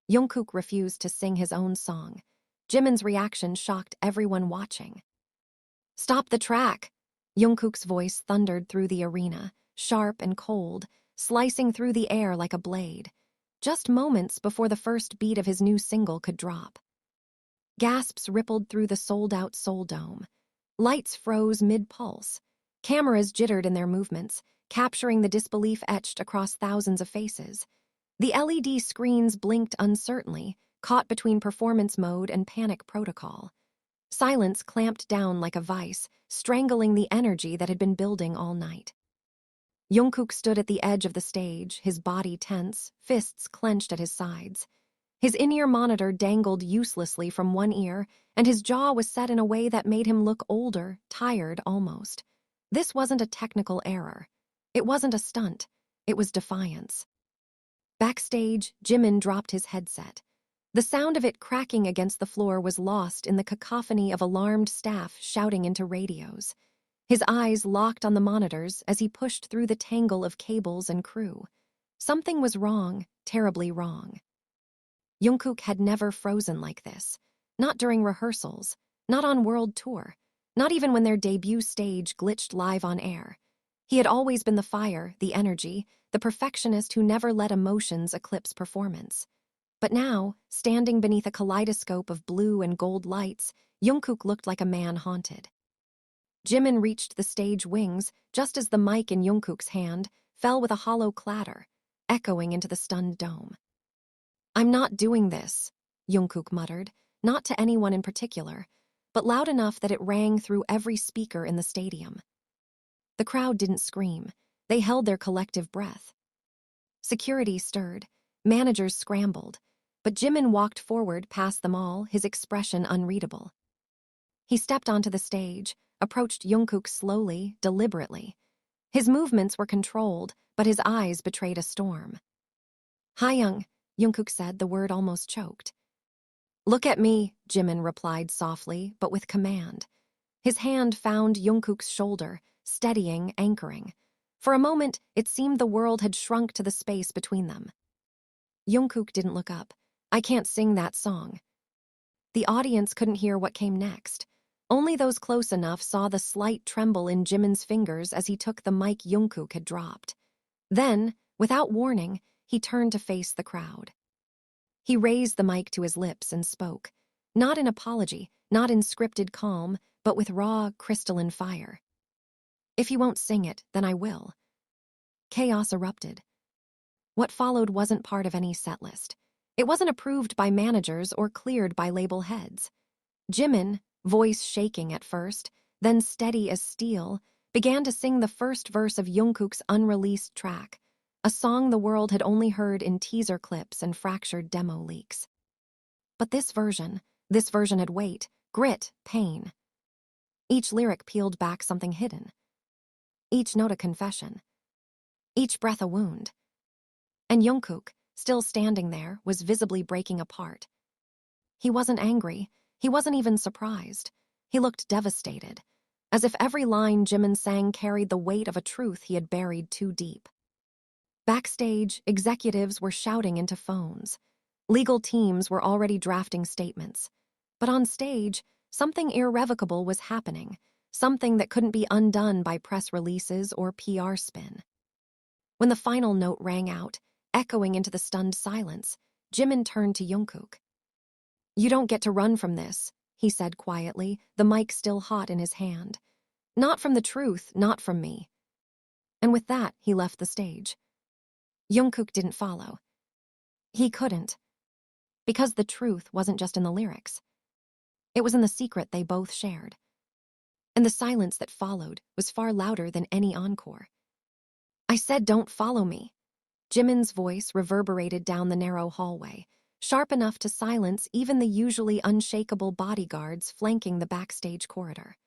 Jungkook refused to sing his own song. Jimin's reaction shocked everyone watching. "Stop the track!" Jungkook's voice thundered through the arena, sharp and cold, slicing through the air like a blade, just moments before the first beat of his new single could drop. Gasps rippled through the sold-out Seoul Dome. Lights froze mid-pulse. Cameras jittered in their movements, capturing the disbelief etched across thousands of faces. The LED screens blinked uncertainly, caught between performance mode and panic protocol. Silence clamped down like a vice, strangling the energy that had been building all night. Jungkook stood at the edge of the stage, his body tense, fists clenched at his sides. His in-ear monitor dangled uselessly from one ear, and his jaw was set in a way that made him look older, tired almost. This wasn't a technical error. It wasn't a stunt. It was defiance. Backstage, Jimin dropped his headset. The sound of it cracking against the floor was lost in the cacophony of alarmed staff shouting into radios. His eyes locked on the monitors as he pushed through the tangle of cables and crew. Something was wrong, terribly wrong. Jungkook had never frozen like this. Not during rehearsals, not on world tour, not even when their debut stage glitched live on air. He had always been the fire, the energy, the perfectionist who never let emotions eclipse performance. But now, standing beneath a kaleidoscope of blue and gold lights, Jungkook looked like a man haunted. Jimin reached the stage wings just as the mic in Jungkook's hand fell with a hollow clatter, echoing into the stunned dome. "I'm not doing this," Jungkook muttered, not to anyone in particular, but loud enough that it rang through every speaker in the stadium. The crowd didn't scream. They held their collective breath. Security stirred. Managers scrambled. But Jimin walked forward past them all, his expression unreadable. He stepped onto the stage, approached Jungkook slowly, deliberately. His movements were controlled, but his eyes betrayed a storm. "Taehyung," Jungkook said, the word almost choked. "Look at me," Jimin replied softly, but with command. His hand found Jungkook's shoulder, steadying, anchoring. For a moment, it seemed the world had shrunk to the space between them. Jungkook didn't look up. "I can't sing that song." The audience couldn't hear what came next. Only those close enough saw the slight tremble in Jimin's fingers as he took the mic Jungkook had dropped. Then, without warning, he turned to face the crowd. He raised the mic to his lips and spoke, not in apology, not in scripted calm, but with raw, crystalline fire. "If you won't sing it, then I will." Chaos erupted. What followed wasn't part of any set list. It wasn't approved by managers or cleared by label heads. Jimin, voice shaking at first, then steady as steel, began to sing the first verse of Jungkook's unreleased track, a song the world had only heard in teaser clips and fractured demo leaks. But this version had weight, grit, pain. Each lyric peeled back something hidden. Each note a confession. Each breath a wound. And Jungkook, still standing there, was visibly breaking apart. He wasn't angry. He wasn't even surprised. He looked devastated, as if every line Jimin sang carried the weight of a truth he had buried too deep. Backstage, executives were shouting into phones. Legal teams were already drafting statements. But on stage, something irrevocable was happening, something that couldn't be undone by press releases or PR spin. When the final note rang out, echoing into the stunned silence, Jimin turned to Jungkook. "You don't get to run from this," he said quietly, the mic still hot in his hand. "Not from the truth, not from me." And with that, he left the stage. Jungkook didn't follow. He couldn't. Because the truth wasn't just in the lyrics. It was in the secret they both shared. And the silence that followed was far louder than any encore. "I said don't follow me." Jimin's voice reverberated down the narrow hallway, sharp enough to silence even the usually unshakable bodyguards flanking the backstage corridor.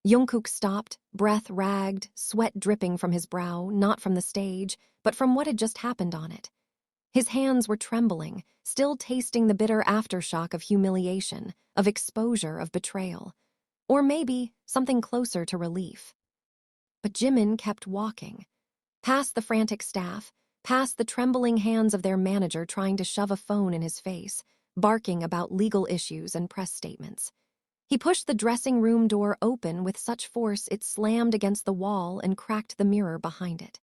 Jungkook stopped, breath ragged, sweat dripping from his brow, not from the stage, but from what had just happened on it. His hands were trembling, still tasting the bitter aftershock of humiliation, of exposure, of betrayal. Or maybe something closer to relief. But Jimin kept walking. Past the frantic staff, past the trembling hands of their manager trying to shove a phone in his face, barking about legal issues and press statements. He pushed the dressing room door open with such force it slammed against the wall and cracked the mirror behind it.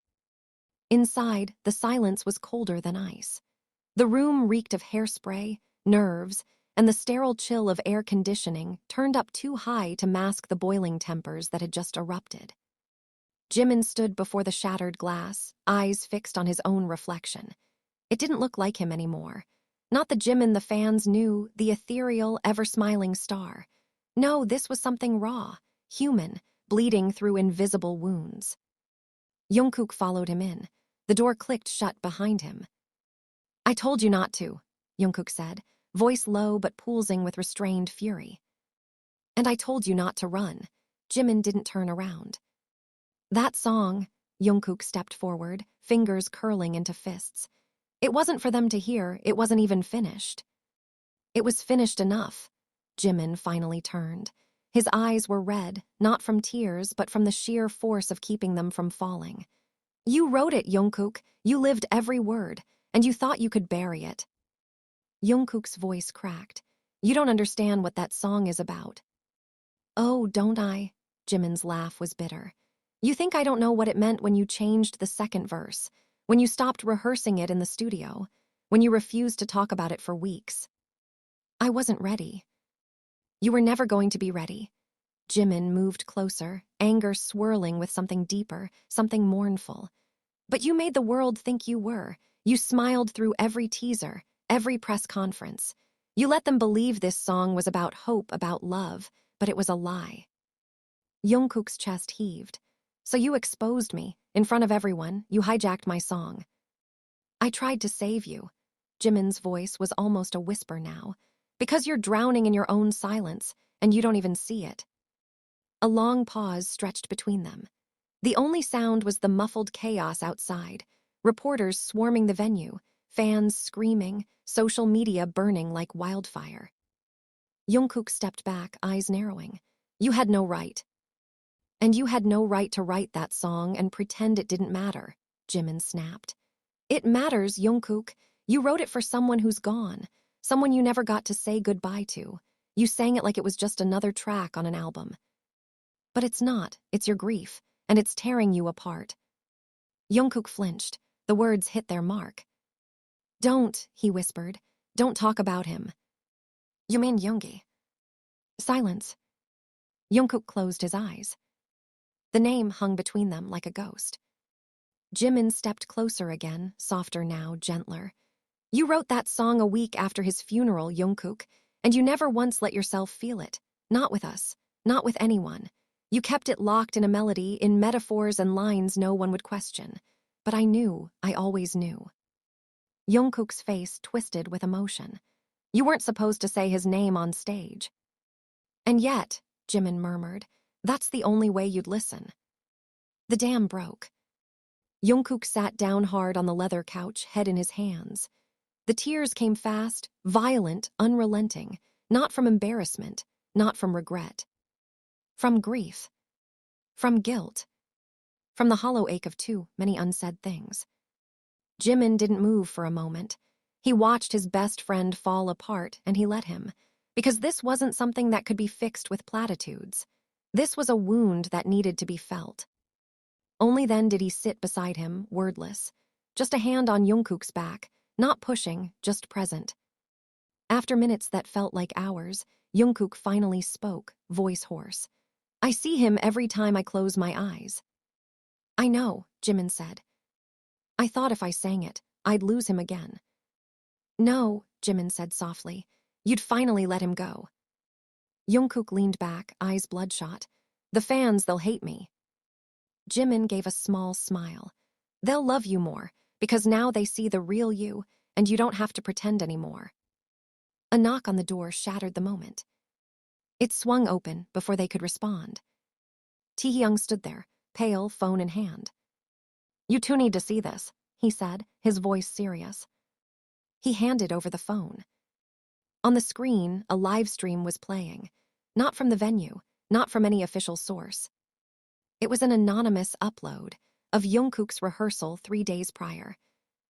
Inside, the silence was colder than ice. The room reeked of hairspray, nerves, and the sterile chill of air conditioning turned up too high to mask the boiling tempers that had just erupted. Jimin stood before the shattered glass, eyes fixed on his own reflection. It didn't look like him anymore. Not the Jimin the fans knew, the ethereal, ever-smiling star. No, this was something raw, human, bleeding through invisible wounds. Jungkook followed him in. The door clicked shut behind him. "I told you not to," Jungkook said, voice low but pulsing with restrained fury. "And I told you not to run." Jimin didn't turn around. "That song," Jungkook stepped forward, fingers curling into fists. "It wasn't for them to hear, it wasn't even finished." "It was finished enough." Jimin finally turned. His eyes were red, not from tears, but from the sheer force of keeping them from falling. "You wrote it, Jungkook. You lived every word, and you thought you could bury it." Jungkook's voice cracked. "You don't understand what that song is about." "Oh, don't I?" Jimin's laugh was bitter. "You think I don't know what it meant when you changed the second verse, when you stopped rehearsing it in the studio, when you refused to talk about it for weeks." "I wasn't ready." "You were never going to be ready." Jimin moved closer, anger swirling with something deeper, something mournful. "But you made the world think you were. You smiled through every teaser, every press conference. You let them believe this song was about hope, about love, but it was a lie." Jungkook's chest heaved. "So you exposed me, in front of everyone, you hijacked my song." "I tried to save you." Jimin's voice was almost a whisper now. "Because you're drowning in your own silence, and you don't even see it." A long pause stretched between them. The only sound was the muffled chaos outside, reporters swarming the venue, fans screaming, social media burning like wildfire. Jungkook stepped back, eyes narrowing. "You had no right." "And you had no right to write that song and pretend it didn't matter," Jimin snapped. "It matters, Jungkook. You wrote it for someone who's gone, someone you never got to say goodbye to. You sang it like it was just another track on an album. But it's not, it's your grief, and it's tearing you apart." Jungkook flinched. The words hit their mark. "Don't," he whispered. "Don't talk about him." "You mean Yoongi?" Silence. Jungkook closed his eyes. The name hung between them like a ghost. Jimin stepped closer again, softer now, gentler. "You wrote that song a week after his funeral, Jungkook, and you never once let yourself feel it. Not with us, not with anyone. You kept it locked in a melody, in metaphors and lines no one would question. But I knew, I always knew." Jungkook's face twisted with emotion. "You weren't supposed to say his name on stage." "And yet," Jimin murmured, "that's the only way you'd listen." The dam broke. Jungkook sat down hard on the leather couch, head in his hands. The tears came fast, violent, unrelenting, not from embarrassment, not from regret. From grief. From guilt. From the hollow ache of too many unsaid things. Jimin didn't move for a moment. He watched his best friend fall apart, and he let him. Because this wasn't something that could be fixed with platitudes. This was a wound that needed to be felt. Only then did he sit beside him, wordless. Just a hand on Jungkook's back, not pushing, just present. After minutes that felt like hours, Jungkook finally spoke, voice hoarse. "I see him every time I close my eyes." "I know," Jimin said. "I thought if I sang it, I'd lose him again." "No," Jimin said softly. "You'd finally let him go." Jungkook leaned back, eyes bloodshot. "The fans, they'll hate me." Jimin gave a small smile. "They'll love you more, because now they see the real you, and you don't have to pretend anymore." A knock on the door shattered the moment. It swung open before they could respond. Taehyung stood there, pale, phone in hand. "You two need to see this," he said, his voice serious. He handed over the phone. On the screen, a live stream was playing. Not from the venue, not from any official source. It was an anonymous upload of Jungkook's rehearsal 3 days prior.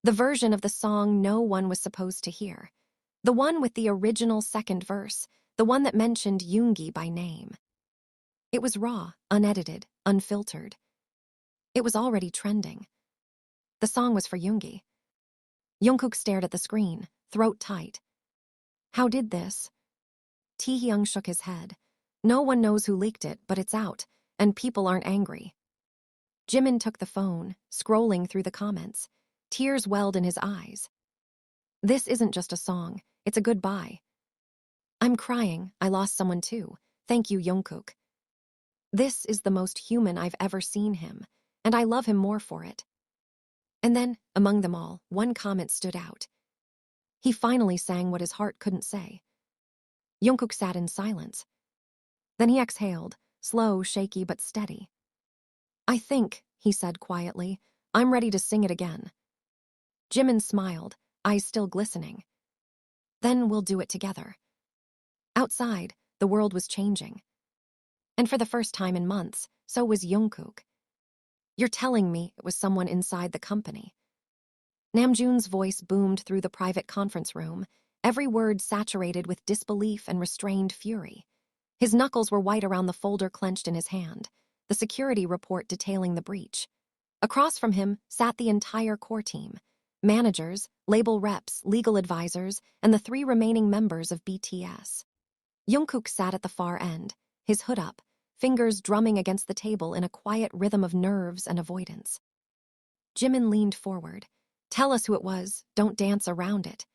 The version of the song no one was supposed to hear. The one with the original second verse, the one that mentioned Yoongi by name. It was raw, unedited, unfiltered. It was already trending. The song was for Yoongi. Jungkook stared at the screen, throat tight. How did this? Taehyung shook his head. No one knows who leaked it, but it's out, and people aren't angry. Jimin took the phone, scrolling through the comments. Tears welled in his eyes. This isn't just a song, it's a goodbye. I'm crying, I lost someone too. Thank you, Jungkook. This is the most human I've ever seen him, and I love him more for it. And then, among them all, one comment stood out. He finally sang what his heart couldn't say. Jungkook sat in silence. Then he exhaled, slow, shaky, but steady. I think, he said quietly, I'm ready to sing it again. Jimin smiled, eyes still glistening. Then we'll do it together. Outside, the world was changing. And for the first time in months, so was Jungkook. You're telling me it was someone inside the company. Namjoon's voice boomed through the private conference room, every word saturated with disbelief and restrained fury. His knuckles were white around the folder clenched in his hand, the security report detailing the breach. Across from him sat the entire core team, managers, label reps, legal advisors, and the 3 remaining members of BTS. Jungkook sat at the far end, his hood up, fingers drumming against the table in a quiet rhythm of nerves and avoidance. Jimin leaned forward. Tell us who it was, don't dance around it.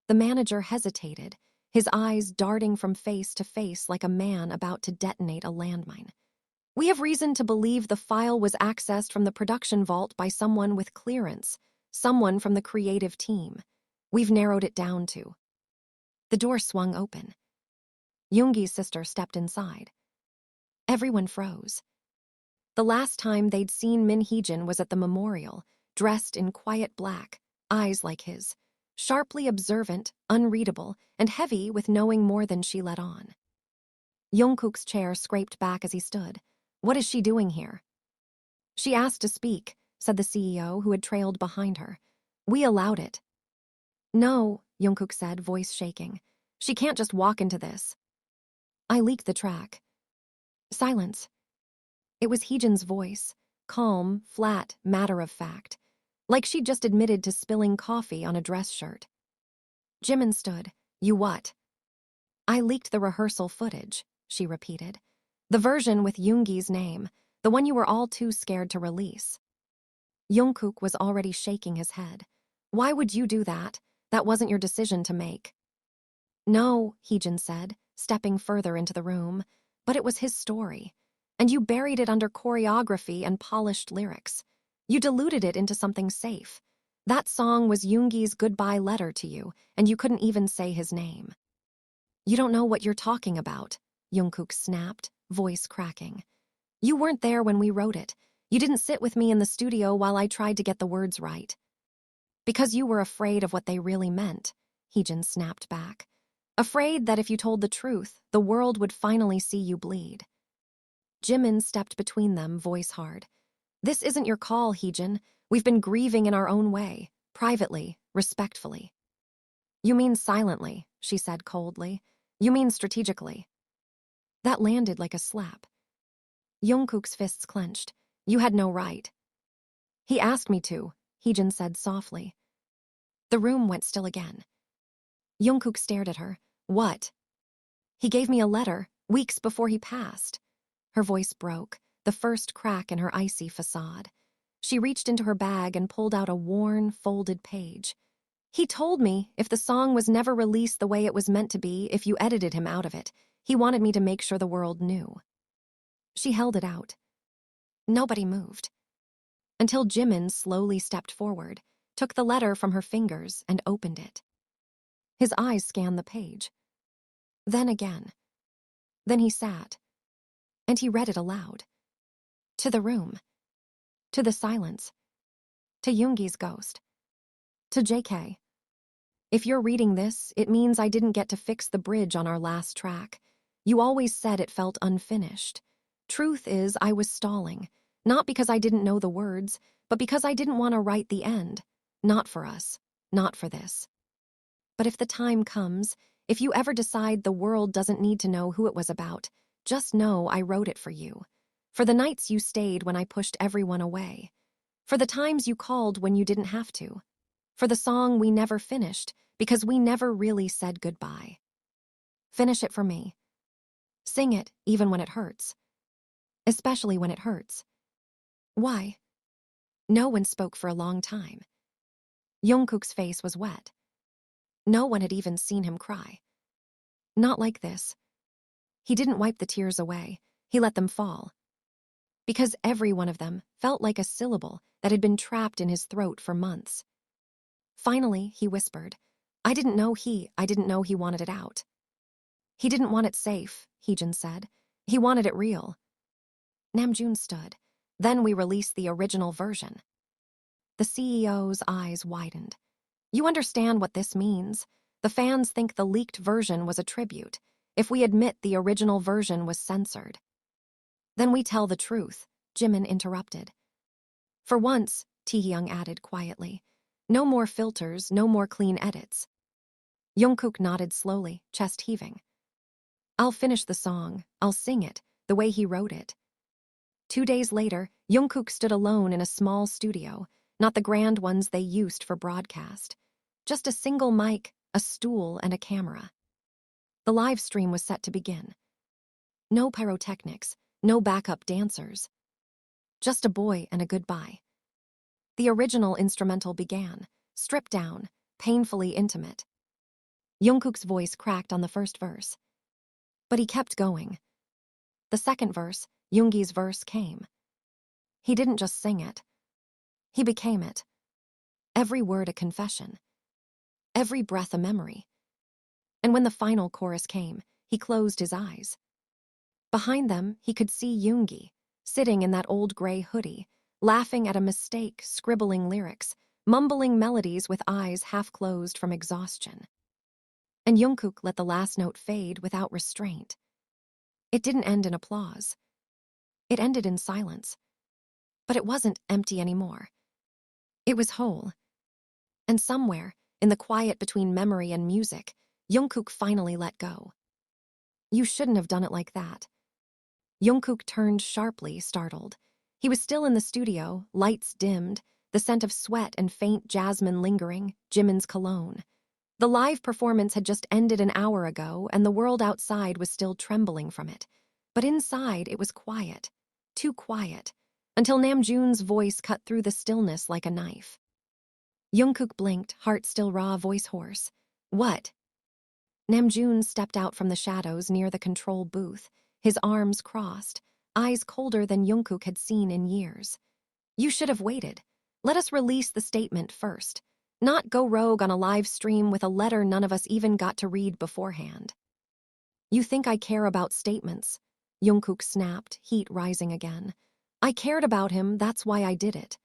The manager hesitated, his eyes darting from face to face like a man about to detonate a landmine. We have reason to believe the file was accessed from the production vault by someone with clearance, someone from the creative team. We've narrowed it down to. The door swung open. Yoongi's sister stepped inside. Everyone froze. The last time they'd seen Min Heejin was at the memorial, dressed in quiet black, eyes like his, sharply observant, unreadable, and heavy with knowing more than she let on. Jungkook's chair scraped back as he stood. What is she doing here? She asked to speak, said the CEO, who had trailed behind her. We allowed it. No, Jungkook said, voice shaking. She can't just walk into this. I leaked the track. Silence. It was Heejin's voice, calm, flat, matter-of-fact, like she'd just admitted to spilling coffee on a dress shirt. Jimin stood. You what? I leaked the rehearsal footage, she repeated. The version with Yoongi's name, the one you were all too scared to release. Jungkook was already shaking his head. Why would you do that? That wasn't your decision to make. No, Heejin said, stepping further into the room, but it was his story. And you buried it under choreography and polished lyrics. You diluted it into something safe. That song was Yoongi's goodbye letter to you, and you couldn't even say his name. You don't know what you're talking about, Jungkook snapped, voice cracking. You weren't there when we wrote it. You didn't sit with me in the studio while I tried to get the words right. Because you were afraid of what they really meant, Heejin snapped back. Afraid that if you told the truth, the world would finally see you bleed. Jimin stepped between them, voice hard. This isn't your call, Heejin. We've been grieving in our own way, privately, respectfully. You mean silently, she said coldly. You mean strategically. That landed like a slap. Jungkook's fists clenched. You had no right. He asked me to, Heejin said softly. The room went still again. Jungkook stared at her. What? He gave me a letter, weeks before he passed. Her voice broke, the first crack in her icy facade. She reached into her bag and pulled out a worn, folded page. He told me if the song was never released the way it was meant to be, if you edited him out of it, he wanted me to make sure the world knew. She held it out. Nobody moved. Until Jimin slowly stepped forward, took the letter from her fingers and opened it. His eyes scanned the page. Then again. Then he sat. And he read it aloud. To the room. To the silence. To Yoongi's ghost. To JK. If you're reading this, it means I didn't get to fix the bridge on our last track. You always said it felt unfinished. Truth is, I was stalling. Not because I didn't know the words, but because I didn't want to write the end. Not for us. Not for this. But if the time comes, if you ever decide the world doesn't need to know who it was about, just know I wrote it for you. For the nights you stayed when I pushed everyone away. For the times you called when you didn't have to. For the song we never finished because we never really said goodbye. Finish it for me. Sing it even when it hurts. Especially when it hurts. Why? No one spoke for a long time. Jungkook's face was wet. No one had even seen him cry. Not like this. He didn't wipe the tears away. He let them fall. Because every one of them felt like a syllable that had been trapped in his throat for months. Finally, he whispered, I didn't know he wanted it out. He didn't want it safe, Heejin said. He wanted it real. Namjoon stood. Then we released the original version. The CEO's eyes widened. You understand what this means? The fans think the leaked version was a tribute. If we admit the original version was censored. Then we tell the truth, Jimin interrupted. For once, Taehyung added quietly. No more filters, no more clean edits. Jungkook nodded slowly, chest heaving. I'll finish the song, I'll sing it, the way he wrote it. 2 days later, Jungkook stood alone in a small studio, not the grand ones they used for broadcast. Just a single mic, a stool, and a camera. The live stream was set to begin. No pyrotechnics, no backup dancers. Just a boy and a goodbye. The original instrumental began, stripped down, painfully intimate. Jungkook's voice cracked on the first verse. But he kept going. The second verse, Yoongi's verse, came. He didn't just sing it. He became it. Every word a confession. Every breath a memory. And when the final chorus came, he closed his eyes. Behind them, he could see Yoongi, sitting in that old gray hoodie, laughing at a mistake, scribbling lyrics, mumbling melodies with eyes half closed from exhaustion. And Jungkook let the last note fade without restraint. It didn't end in applause. It ended in silence. But it wasn't empty anymore. It was whole. And somewhere, in the quiet between memory and music, Jungkook finally let go. You shouldn't have done it like that. Jungkook turned sharply, startled. He was still in the studio, lights dimmed, the scent of sweat and faint jasmine lingering, Jimin's cologne. The live performance had just ended an hour ago, and the world outside was still trembling from it. But inside, it was quiet. Too quiet. Until Namjoon's voice cut through the stillness like a knife. Jungkook blinked, heart still raw, voice hoarse. What? Namjoon stepped out from the shadows near the control booth, his arms crossed, eyes colder than Jungkook had seen in years. You should have waited. Let us release the statement first. Not go rogue on a live stream with a letter none of us even got to read beforehand. You think I care about statements? Jungkook snapped, heat rising again. I cared about him, that's why I did it.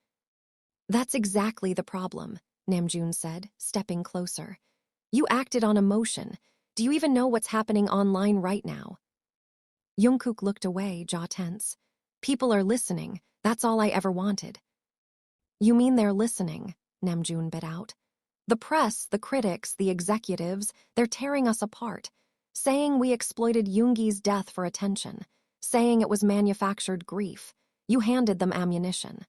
That's exactly the problem, Namjoon said, stepping closer. You acted on emotion. Do you even know what's happening online right now? Jungkook looked away, jaw tense. People are listening, that's all I ever wanted. You mean they're listening? Namjoon bit out. The press, the critics, the executives, they're tearing us apart, saying we exploited Yoongi's death for attention, saying it was manufactured grief. You handed them ammunition.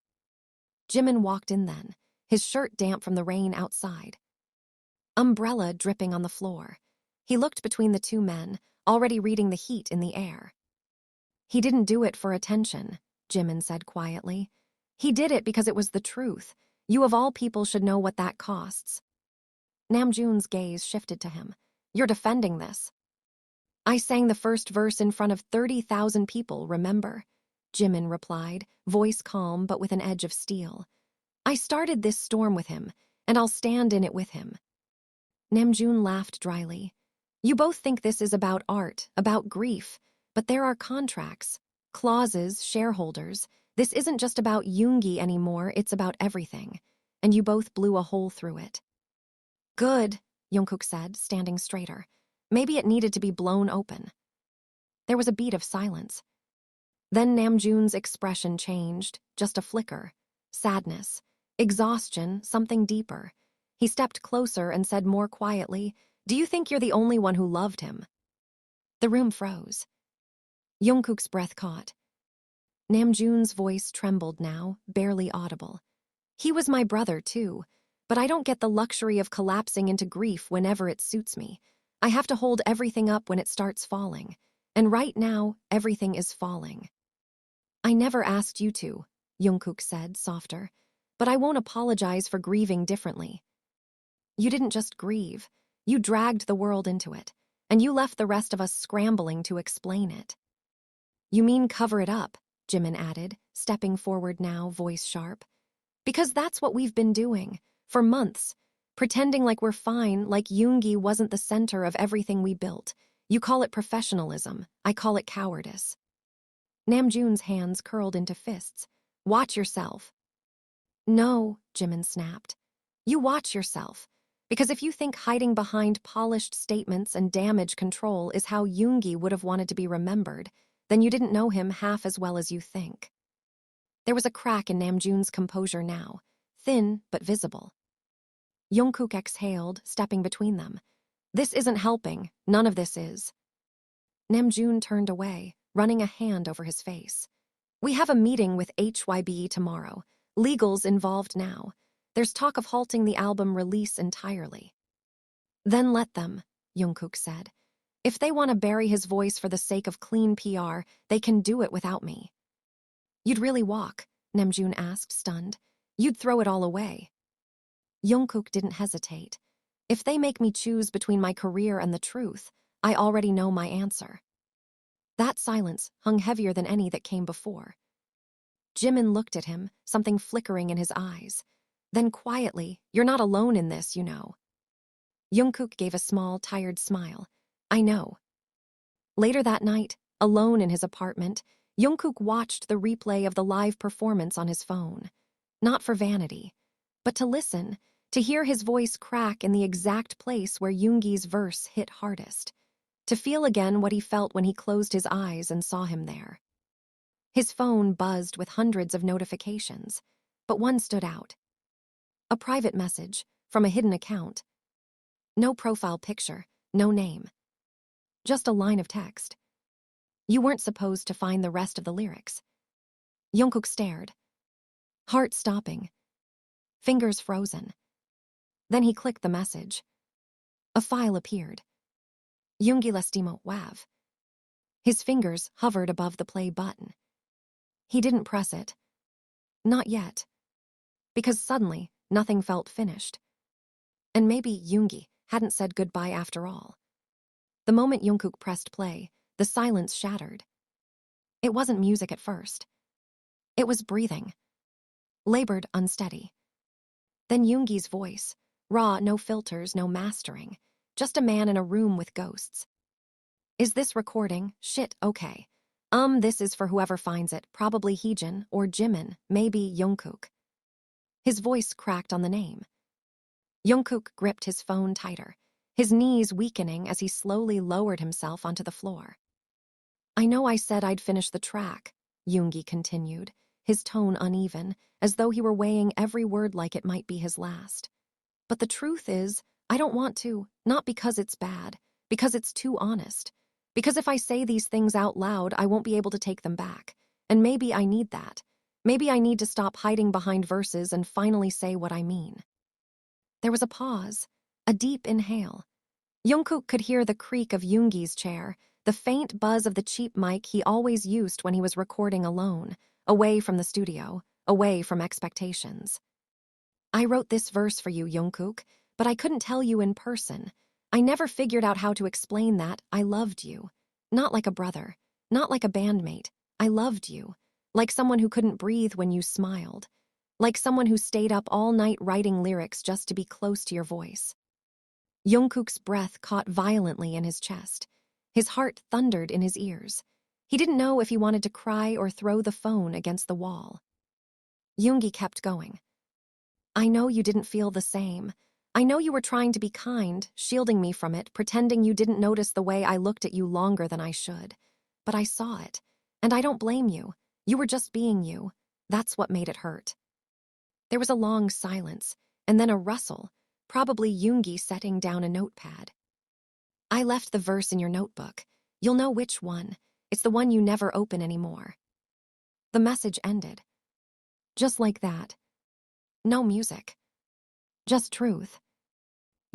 Jimin walked in then, his shirt damp from the rain outside. Umbrella dripping on the floor. He looked between the two men, already reading the heat in the air. He didn't do it for attention, Jimin said quietly. He did it because it was the truth. You of all people should know what that costs. Namjoon's gaze shifted to him. You're defending this. I sang the first verse in front of 30,000 people, remember? Jimin replied, voice calm but with an edge of steel. I started this storm with him, and I'll stand in it with him. Namjoon laughed dryly. You both think this is about art, about grief, but there are contracts, clauses, shareholders. This isn't just about Yoongi anymore, it's about everything. And you both blew a hole through it. Good, Jungkook said, standing straighter. Maybe it needed to be blown open. There was a beat of silence. Then Namjoon's expression changed, just a flicker. Sadness. Exhaustion, something deeper. He stepped closer and said more quietly, "Do you think you're the only one who loved him?" The room froze. Jungkook's breath caught. Namjoon's voice trembled now, barely audible. "He was my brother, too, but I don't get the luxury of collapsing into grief whenever it suits me. I have to hold everything up when it starts falling. And right now, everything is falling." "I never asked you to," Jungkook said, softer, "but I won't apologize for grieving differently." "You didn't just grieve. You dragged the world into it, and you left the rest of us scrambling to explain it." "You mean cover it up," Jimin added, stepping forward now, voice sharp. "Because that's what we've been doing, for months, pretending like we're fine, like Yoongi wasn't the center of everything we built. You call it professionalism, I call it cowardice." Namjoon's hands curled into fists. "Watch yourself." "No," Jimin snapped. "You watch yourself. Because if you think hiding behind polished statements and damage control is how Yoongi would have wanted to be remembered, then you didn't know him half as well as you think." There was a crack in Namjoon's composure now, thin but visible. Jungkook exhaled, stepping between them. "This isn't helping. None of this is." Namjoon turned away, running a hand over his face. "We have a meeting with HYBE tomorrow. Legal's involved now. There's talk of halting the album release entirely." "Then let them," Jungkook said. "If they want to bury his voice for the sake of clean PR, they can do it without me." "You'd really walk?" Namjoon asked, stunned. "You'd throw it all away?" Jungkook didn't hesitate. "If they make me choose between my career and the truth, I already know my answer." That silence hung heavier than any that came before. Jimin looked at him, something flickering in his eyes. Then quietly, "You're not alone in this, you know." Jungkook gave a small, tired smile. "I know." Later that night, alone in his apartment, Jungkook watched the replay of the live performance on his phone. Not for vanity, but to listen, to hear his voice crack in the exact place where Yoongi's verse hit hardest. To feel again what he felt when he closed his eyes and saw him there. His phone buzzed with hundreds of notifications, but one stood out. A private message, from a hidden account. No profile picture, no name. Just a line of text. "You weren't supposed to find the rest of the lyrics." Jungkook stared. Heart stopping. Fingers frozen. Then he clicked the message. A file appeared. Yoongi l'estimo wav. His fingers hovered above the play button. He didn't press it. Not yet. Because suddenly, nothing felt finished. And maybe Yoongi hadn't said goodbye after all. The moment Jungkook pressed play, the silence shattered. It wasn't music at first. It was breathing. Labored, unsteady. Then Yoongi's voice, raw, no filters, no mastering. Just a man in a room with ghosts. "Is this recording? Shit, okay. This is for whoever finds it, probably Heejin or Jimin, maybe Jungkook." His voice cracked on the name. Jungkook gripped his phone tighter, his knees weakening as he slowly lowered himself onto the floor. "I know I said I'd finish the track," Yoongi continued, his tone uneven, as though he were weighing every word like it might be his last. "But the truth is, I don't want to, not because it's bad, because it's too honest. Because if I say these things out loud, I won't be able to take them back. And maybe I need that. Maybe I need to stop hiding behind verses and finally say what I mean." There was a pause, a deep inhale. Jungkook could hear the creak of Yoongi's chair, the faint buzz of the cheap mic he always used when he was recording alone, away from the studio, away from expectations. "I wrote this verse for you, Jungkook, but I couldn't tell you in person. I never figured out how to explain that I loved you. Not like a brother, not like a bandmate. I loved you. Like someone who couldn't breathe when you smiled. Like someone who stayed up all night writing lyrics just to be close to your voice." Jungkook's breath caught violently in his chest. His heart thundered in his ears. He didn't know if he wanted to cry or throw the phone against the wall. Yoongi kept going. "I know you didn't feel the same. I know you were trying to be kind, shielding me from it, pretending you didn't notice the way I looked at you longer than I should. But I saw it, and I don't blame you. You were just being you. That's what made it hurt." There was a long silence, and then a rustle, probably Yoongi setting down a notepad. I left the verse in your notebook. You'll know which one. It's the one you never open anymore. The message ended. Just like that. No music. Just truth.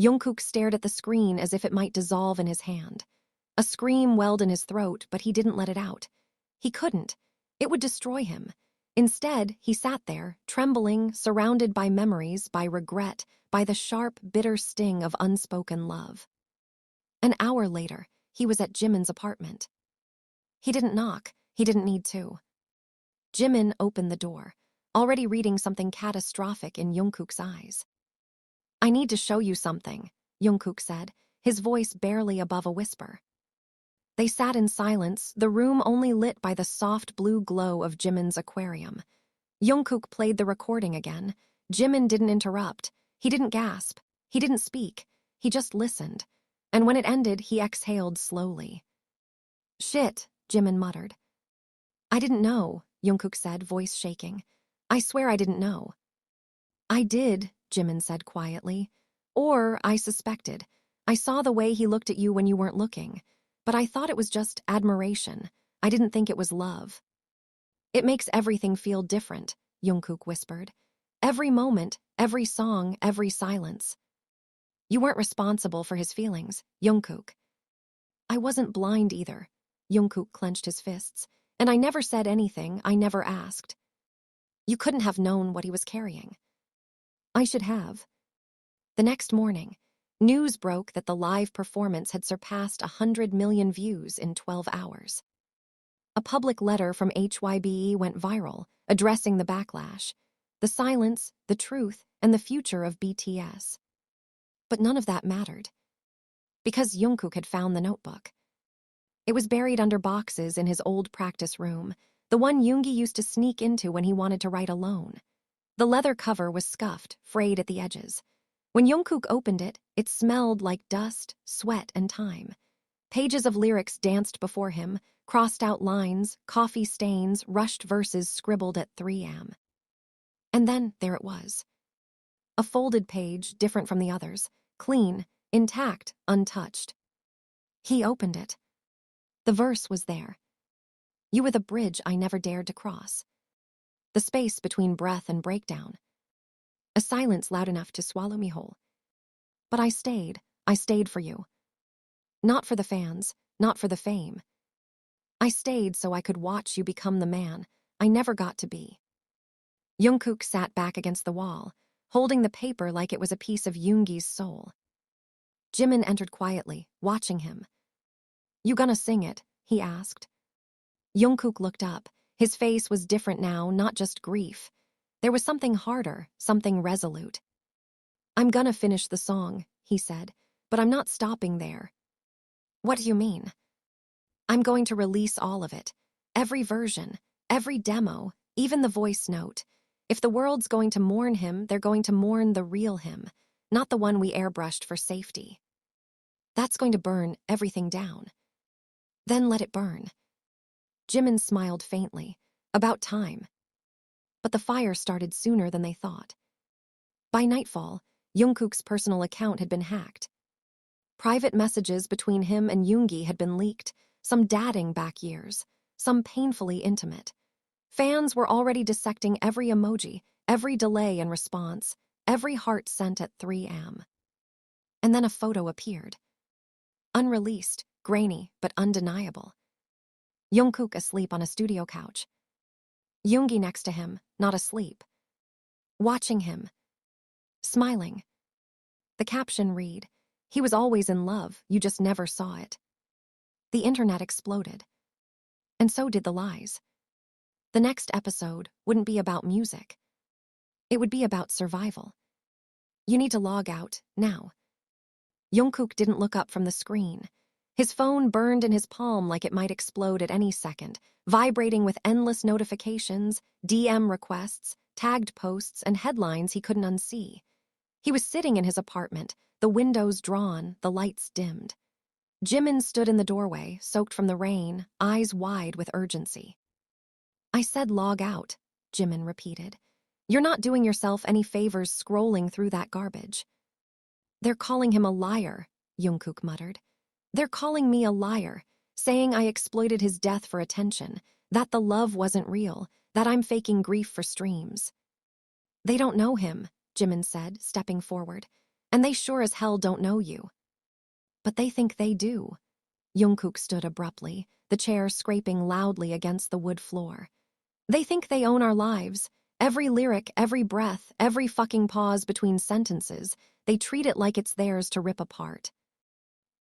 Jungkook stared at the screen as if it might dissolve in his hand. A scream welled in his throat, but he didn't let it out. He couldn't. It would destroy him. Instead, he sat there, trembling, surrounded by memories, by regret, by the sharp, bitter sting of unspoken love. An hour later, he was at Jimin's apartment. He didn't knock. He didn't need to. Jimin opened the door, already reading something catastrophic in Jungkook's eyes. I need to show you something, Jungkook said, his voice barely above a whisper. They sat in silence, the room only lit by the soft blue glow of Jimin's aquarium. Jungkook played the recording again. Jimin didn't interrupt. He didn't gasp. He didn't speak. He just listened. And when it ended, he exhaled slowly. Shit, Jimin muttered. I didn't know, Jungkook said, voice shaking. I swear I didn't know. I did, Jimin said quietly. Or I suspected. I saw the way he looked at you when you weren't looking. But I thought it was just admiration. I didn't think it was love. It makes everything feel different, Jungkook whispered. Every moment, every song, every silence. You weren't responsible for his feelings, Jungkook. I wasn't blind either. Jungkook clenched his fists. And I never said anything, I never asked. You couldn't have known what he was carrying. I should have. The next morning, news broke that the live performance had surpassed 100 million views in 12 hours. A public letter from HYBE went viral, addressing the backlash, the silence, the truth, and the future of BTS. But none of that mattered. Because Jungkook had found the notebook. It was buried under boxes in his old practice room, the one Yoongi used to sneak into when he wanted to write alone. The leather cover was scuffed, frayed at the edges. When Jungkook opened it, it smelled like dust, sweat, and time. Pages of lyrics danced before him, crossed out lines, coffee stains, rushed verses scribbled at 3 a.m. And then there it was. A folded page, different from the others, clean, intact, untouched. He opened it. The verse was there. You were the bridge I never dared to cross. The space between breath and breakdown. A silence loud enough to swallow me whole. But I stayed for you. Not for the fans, not for the fame. I stayed so I could watch you become the man I never got to be. Jungkook sat back against the wall, holding the paper like it was a piece of Yoongi's soul. Jimin entered quietly, watching him. You gonna sing it? He asked. Jungkook looked up. His face was different now, not just grief. There was something harder, something resolute. I'm gonna finish the song, he said, but I'm not stopping there. What do you mean? I'm going to release all of it. Every version, every demo, even the voice note. If the world's going to mourn him, they're going to mourn the real him, not the one we airbrushed for safety. That's going to burn everything down. Then let it burn. Jimin smiled faintly. About time. But the fire started sooner than they thought. By nightfall, Jungkook's personal account had been hacked. Private messages between him and Yoongi had been leaked, some dating back years, some painfully intimate. Fans were already dissecting every emoji, every delay in response, every heart sent at 3 a.m. And then a photo appeared. Unreleased, grainy, but undeniable. Jungkook asleep on a studio couch. Yoongi next to him, not asleep. Watching him. Smiling. The caption read, he was always in love, you just never saw it. The internet exploded. And so did the lies. The next episode wouldn't be about music. It would be about survival. You need to log out, now. Jungkook didn't look up from the screen. His phone burned in his palm like it might explode at any second, vibrating with endless notifications, DM requests, tagged posts, and headlines he couldn't unsee. He was sitting in his apartment, the windows drawn, the lights dimmed. Jimin stood in the doorway, soaked from the rain, eyes wide with urgency. I said log out, Jimin repeated. You're not doing yourself any favors scrolling through that garbage. They're calling him a liar, Jungkook muttered. They're calling me a liar, saying I exploited his death for attention, that the love wasn't real, that I'm faking grief for streams. They don't know him, Jimin said, stepping forward, and they sure as hell don't know you. But they think they do. Jungkook stood abruptly, the chair scraping loudly against the wood floor. They think they own our lives. Every lyric, every breath, every fucking pause between sentences, they treat it like it's theirs to rip apart.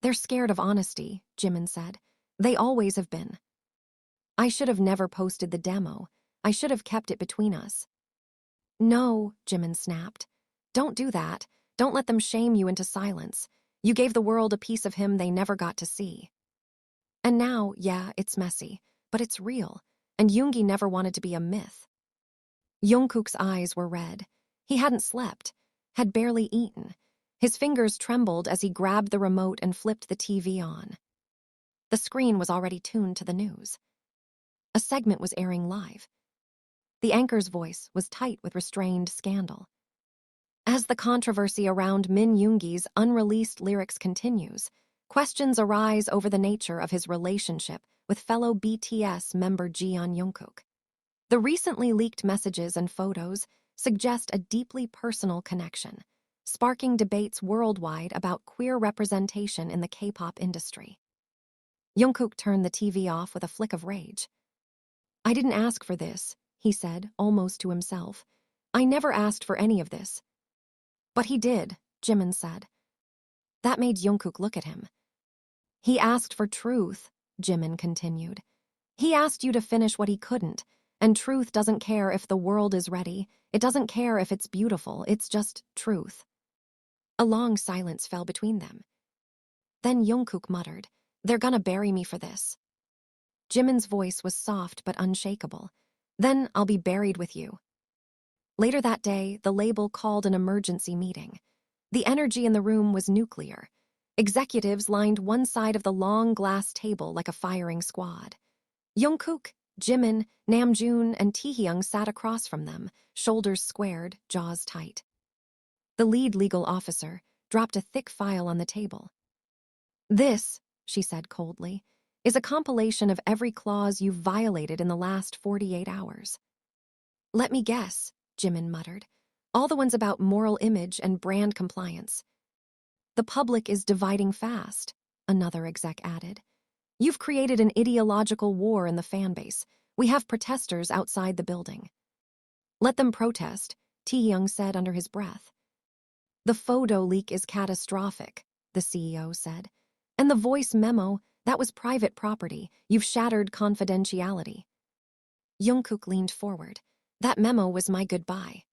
They're scared of honesty, Jimin said. They always have been. I should have never posted the demo. I should have kept it between us. No, Jimin snapped. Don't do that. Don't let them shame you into silence. You gave the world a piece of him they never got to see. And now, yeah, it's messy, but it's real, and Yoongi never wanted to be a myth. Jungkook's eyes were red. He hadn't slept, had barely eaten. His fingers trembled as he grabbed the remote and flipped the TV on. The screen was already tuned to the news. A segment was airing live. The anchor's voice was tight with restrained scandal. As the controversy around Min Yoongi's unreleased lyrics continues, questions arise over the nature of his relationship with fellow BTS member Jeon Jungkook. The recently leaked messages and photos suggest a deeply personal connection, sparking debates worldwide about queer representation in the K-pop industry. Jungkook turned the TV off with a flick of rage. I didn't ask for this, he said, almost to himself. I never asked for any of this. But he did, Jimin said. That made Jungkook look at him. He asked for truth, Jimin continued. He asked you to finish what he couldn't, and truth doesn't care if the world is ready, it doesn't care if it's beautiful, it's just truth. A long silence fell between them. Then Jungkook muttered, They're gonna bury me for this. Jimin's voice was soft but unshakable. Then I'll be buried with you. Later that day, the label called an emergency meeting. The energy in the room was nuclear. Executives lined one side of the long glass table like a firing squad. Jungkook, Jimin, Namjoon, and Taehyung sat across from them, shoulders squared, jaws tight. The lead legal officer dropped a thick file on the table. This, she said coldly, is a compilation of every clause you've violated in the last 48 hours. Let me guess, Jimin muttered. All the ones about moral image and brand compliance. The public is dividing fast, another exec added. You've created an ideological war in the fanbase. We have protesters outside the building. Let them protest, Taehyung said under his breath. The photo leak is catastrophic, the CEO said. And the voice memo, that was private property. You've shattered confidentiality. Jungkook leaned forward. That memo was my goodbye.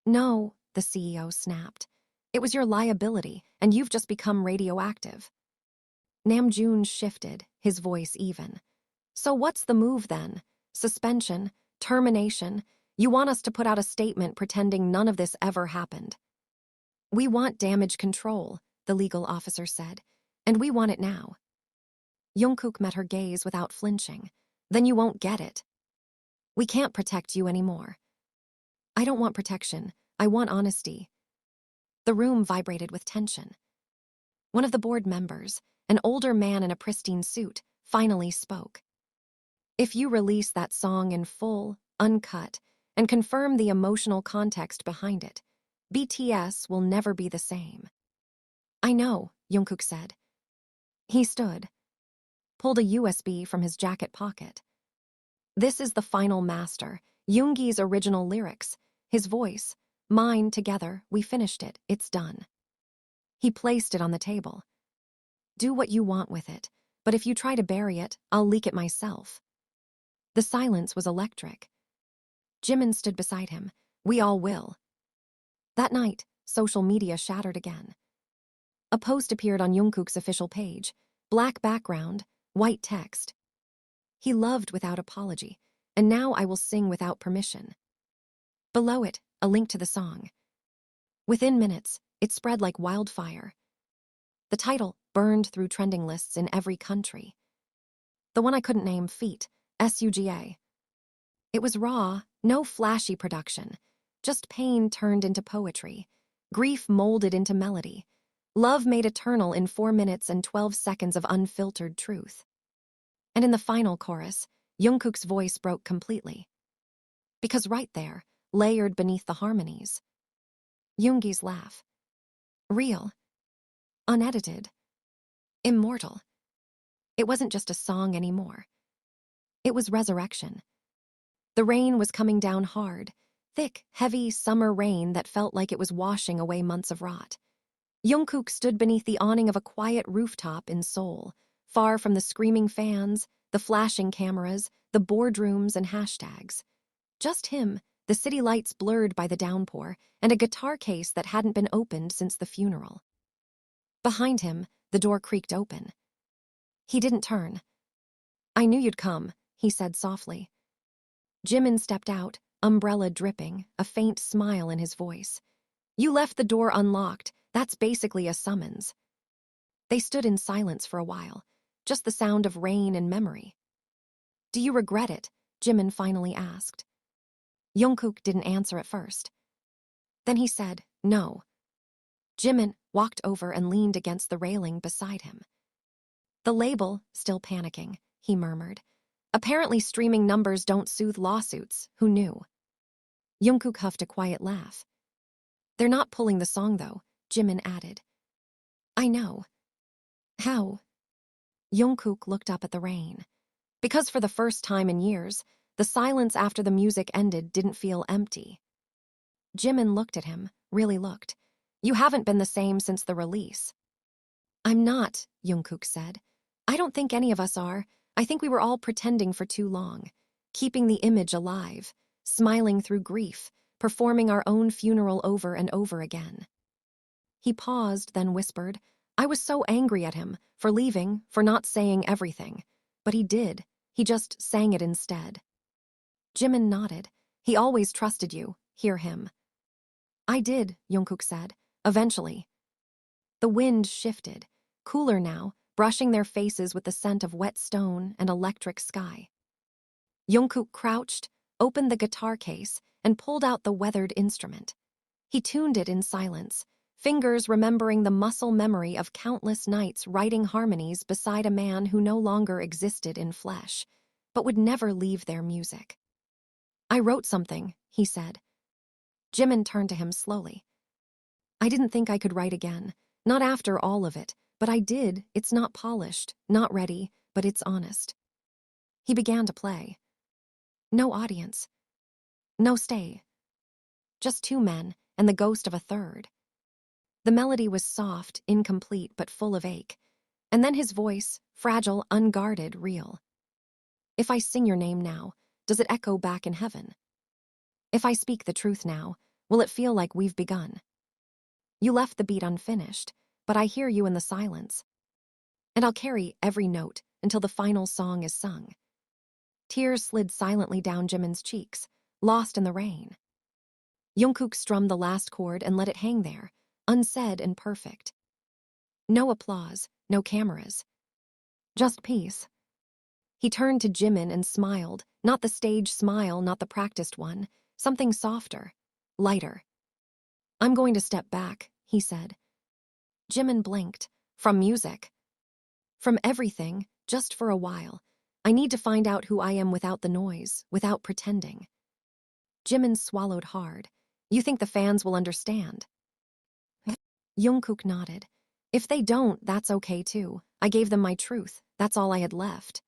No, the CEO snapped. It was your liability, and you've just become radioactive. Namjoon shifted, his voice even. So what's the move then? Suspension? Termination? You want us to put out a statement pretending none of this ever happened? We want damage control, the legal officer said, and we want it now. Jungkook met her gaze without flinching. Then you won't get it. We can't protect you anymore. I don't want protection. I want honesty. The room vibrated with tension. One of the board members, an older man in a pristine suit, finally spoke. If you release that song in full, uncut, and confirm the emotional context behind it, BTS will never be the same. I know, Jungkook said. He stood, pulled a USB from his jacket pocket. This is the final master, Yoongi's original lyrics, his voice, mine together, we finished it, it's done. He placed it on the table. Do what you want with it, but if you try to bury it, I'll leak it myself. The silence was electric. Jimin stood beside him. We all will. That night, social media shattered again. A post appeared on Jungkook's official page, black background, white text. He loved without apology, and now I will sing without permission. Below it, a link to the song. Within minutes, it spread like wildfire. The title burned through trending lists in every country. The one I couldn't name, Feet, SUGA. It was raw, no flashy production, Just pain turned into poetry, grief molded into melody, love made eternal in 4 minutes and 12 seconds of unfiltered truth. And in the final chorus, Jungkook's voice broke completely. Because right there, layered beneath the harmonies, Yoongi's laugh. Real. Unedited. Immortal. It wasn't just a song anymore. It was resurrection. The rain was coming down hard, thick, heavy summer rain that felt like it was washing away months of rot. Jungkook stood beneath the awning of a quiet rooftop in Seoul, far from the screaming fans, the flashing cameras, the boardrooms and hashtags. Just him, the city lights blurred by the downpour, and a guitar case that hadn't been opened since the funeral. Behind him, the door creaked open. He didn't turn. "I knew you'd come," he said softly. Jimin stepped out, umbrella dripping, a faint smile in his voice. "You left the door unlocked. That's basically a summons." They stood in silence for a while, just the sound of rain and memory. "Do you regret it?" Jimin finally asked. Jungkook didn't answer at first. Then he said, "No." Jimin walked over and leaned against the railing beside him. "The label, still panicking," he murmured. "Apparently streaming numbers don't soothe lawsuits. Who knew?" Jungkook huffed a quiet laugh. "They're not pulling the song, though," Jimin added. "I know." "How?" Jungkook looked up at the rain. Because for the first time in years, the silence after the music ended didn't feel empty. Jimin looked at him, really looked. "You haven't been the same since the release." "I'm not," Jungkook said. "I don't think any of us are. I think we were all pretending for too long, keeping the image alive, smiling through grief, performing our own funeral over and over again." He paused, then whispered, "I was so angry at him, for leaving, for not saying everything. But he did. He just sang it instead." Jimin nodded. "He always trusted you. Hear him." "I did," Jungkook said. "Eventually." The wind shifted, cooler now, brushing their faces with the scent of wet stone and electric sky. Jungkook crouched, opened the guitar case, and pulled out the weathered instrument. He tuned it in silence, fingers remembering the muscle memory of countless nights writing harmonies beside a man who no longer existed in flesh, but would never leave their music. "I wrote something," he said. Jimin turned to him slowly. "I didn't think I could write again, not after all of it, but I did. It's not polished, not ready, but it's honest." He began to play. No audience. No stay. Just 2 men and the ghost of a third. The melody was soft, incomplete, but full of ache. And then his voice, fragile, unguarded, real. "If I sing your name now, does it echo back in heaven? If I speak the truth now, will it feel like we've begun? You left the beat unfinished, but I hear you in the silence. And I'll carry every note until the final song is sung." Tears slid silently down Jimin's cheeks, lost in the rain. Jungkook strummed the last chord and let it hang there, unsaid and perfect. No applause, no cameras. Just peace. He turned to Jimin and smiled, not the stage smile, not the practiced one, something softer, lighter. "I'm going to step back," he said. Jimin blinked. "From music?" "From everything, just for a while. I need to find out who I am without the noise, without pretending." Jimin swallowed hard. "You think the fans will understand?" Jungkook nodded. "If they don't, that's okay too. I gave them my truth. That's all I had left."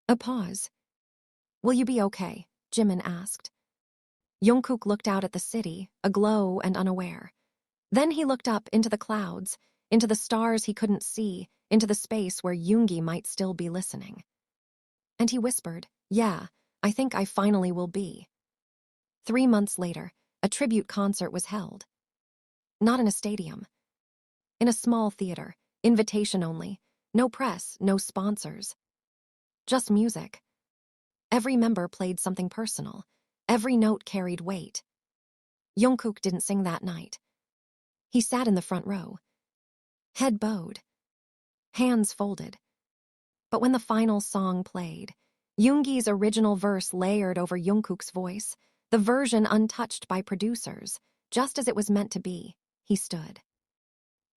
A pause. "Will you be okay?" Jimin asked. Jungkook looked out at the city, aglow and unaware. Then he looked up into the clouds, into the stars he couldn't see, into the space where Yoongi might still be listening. And he whispered, "Yeah, I think I finally will be." 3 months later, a tribute concert was held. Not in a stadium. In a small theater, invitation only, no press, no sponsors. Just music. Every member played something personal. Every note carried weight. Jungkook didn't sing that night. He sat in the front row. Head bowed. Hands folded. But when the final song played, Yoongi's original verse layered over Jungkook's voice, The version untouched by producers, just as it was meant to be, he stood.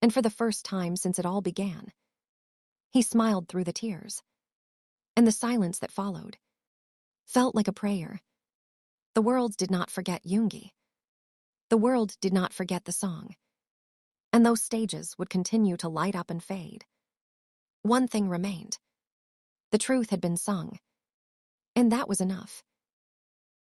And for the first time since it all began, he smiled through the tears. And the silence that followed felt like a prayer. The world did not forget Yoongi. The world did not forget the song. And those stages would continue to light up and fade. One thing remained. The truth had been sung. And that was enough.